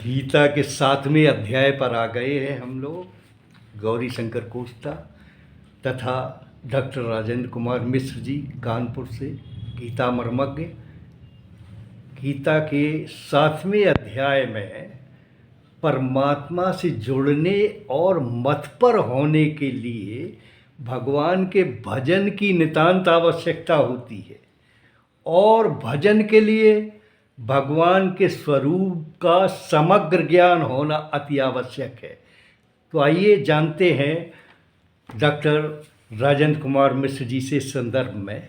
गीता के 7वें अध्याय पर आ गए हैं हम लोग। गौरी शंकर कोष्टा तथा डॉक्टर राजेंद्र कुमार मिश्र जी कानपुर से गीता मर्मज्ञ। गीता के 7वें अध्याय में परमात्मा से जुड़ने और मतपर होने के लिए भगवान के भजन की नितांत आवश्यकता होती है और भजन के लिए भगवान के स्वरूप का समग्र ज्ञान होना अति आवश्यक है। तो आइए जानते हैं डॉक्टर राजेंद्र कुमार मिश्र जी से इस संदर्भ में।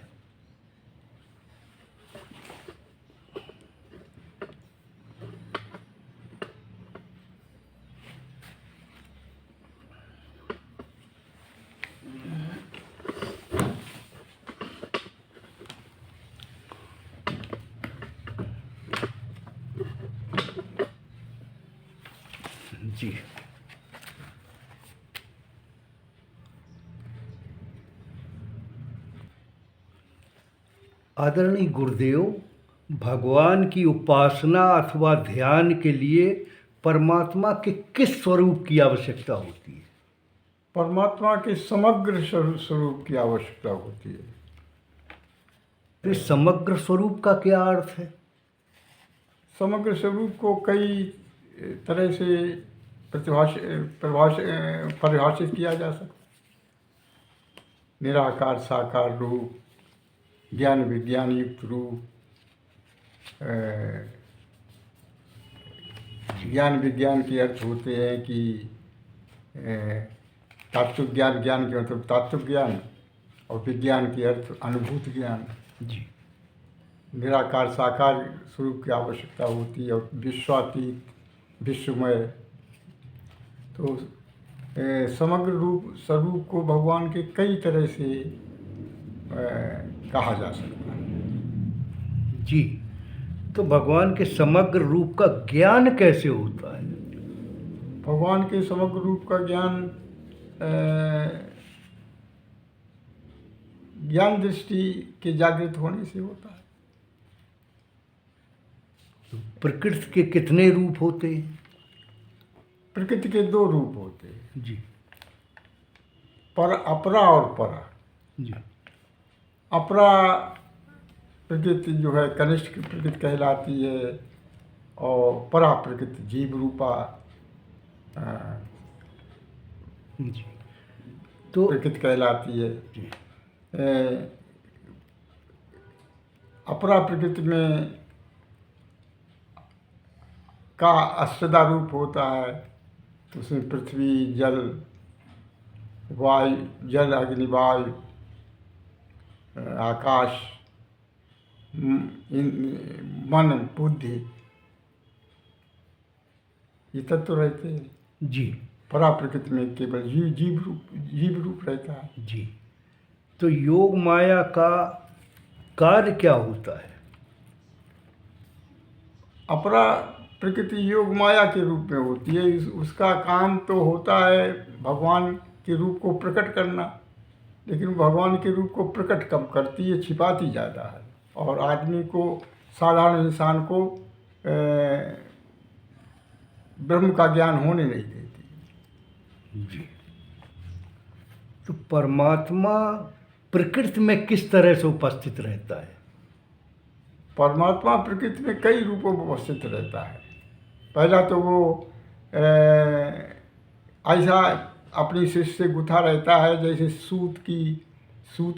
जी आदरणीय गुरुदेव, भगवान की उपासना अथवा ध्यान के लिए परमात्मा के किस स्वरूप की आवश्यकता होती है? परमात्मा के समग्र स्वरूप की आवश्यकता होती है। तो इस समग्र स्वरूप का क्या अर्थ है? समग्र स्वरूप को कई तरह से परिभाषित किया जा सकता है। निराकार साकार रूप, ज्ञान विज्ञान युक्त रूप, ज्ञान विज्ञान के अर्थ होते हैं कि तात्विक ज्ञान, ज्ञान के मतलब तात्विक ज्ञान, और विज्ञान के अर्थ अनुभूत ज्ञान। जी। निराकार साकार स्वरूप की आवश्यकता होती है और विश्वातीत विश्वमय। तो समग्र रूप स्वरूप को भगवान के कई तरह से कहा जा सकता है। जी, तो भगवान के समग्र रूप का ज्ञान कैसे होता है? भगवान के समग्र रूप का ज्ञान ज्ञान दृष्टि के जागृत होने से होता है। प्रकृति के कितने रूप होते हैं? प्रकृति के दो रूप होते हैं। जी। अपरा और परा। जी। अपरा प्रकृति जो है कनिष्ठ प्रकृति कहलाती है और परा प्रकृति जीव रूपा जी। तो प्रकृति कहलाती है। जी। अपरा प्रकृति में का अष्टधा रूप होता है। तो उसमें पृथ्वी, जल, वायु, जल, अग्नि, वायु, आकाश, मन, बुद्धि, ये तत्व रहते हैं। जी। परा प्रकृति में केवल जीव रूप रहता है। जी। तो योग माया का कार्य क्या होता है? अपरा प्रकृति योग माया के रूप में होती है। उसका काम तो होता है भगवान के रूप को प्रकट करना, लेकिन भगवान के रूप को प्रकट कम करती है, छिपाती ज़्यादा है और आदमी को, साधारण इंसान को ब्रह्म का ज्ञान होने नहीं देती। जी। तो परमात्मा प्रकृति में किस तरह से उपस्थित रहता है? परमात्मा प्रकृति में कई रूपों में उपस्थित रहता है। पहला तो वो ऐसा अपनी सृष्टि से गुथा रहता है जैसे सूत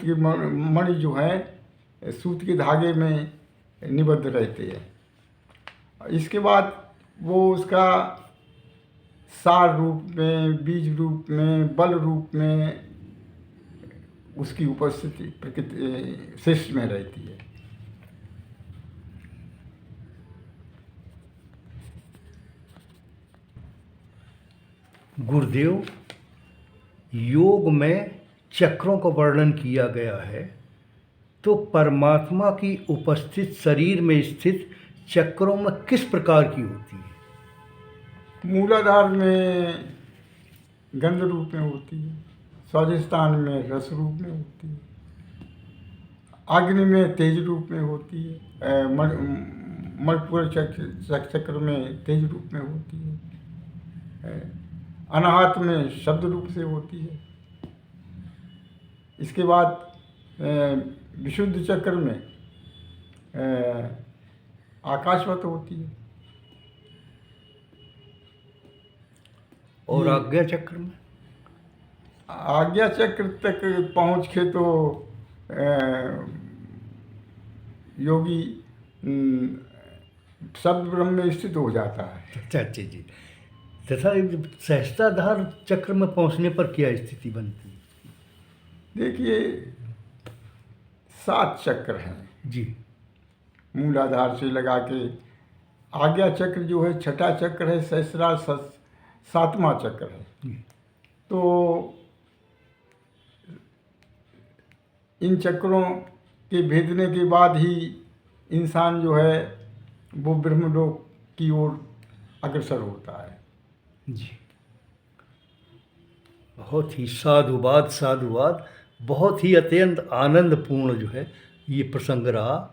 की मणि जो है सूत के धागे में निबद्ध रहते हैं। इसके बाद वो उसका सार रूप में, बीज रूप में, बल रूप में उसकी उपस्थिति प्रकृति सृष्टि में रहती है। गुरुदेव, योग में चक्रों का वर्णन किया गया है, तो परमात्मा की उपस्थित शरीर में स्थित चक्रों में किस प्रकार की होती है? मूलाधार में गंध रूप में होती है, स्वाधिष्ठान में रस रूप में होती है, अग्नि में तेज रूप में होती है, मणिपुर चक्र में तेज रूप में होती है। अनाहत में शब्द रूप से होती है। इसके बाद विशुद्ध चक्र में आकाशवत होती है। और ये- आज्ञा चक्र में आज्ञा चक्र तक पहुँच के तो योगी शब्द ब्रह्म में स्थित हो जाता है। अच्छा अच्छा जी। तथा सहस्त्राधार चक्र में पहुंचने पर क्या स्थिति बनती है? देखिए 7 चक्र हैं जी मूलाधार से लगा के। आज्ञा चक्र जो है छठा चक्र है, सहस्रार 7वां चक्र है। जी। तो इन चक्रों के भेदने के बाद ही इंसान जो है वो ब्रह्मलोक की ओर अग्रसर होता है। जी। बहुत ही साधुवाद साधुवाद। बहुत ही अत्यंत आनंदपूर्ण जो है ये प्रसंग रहा।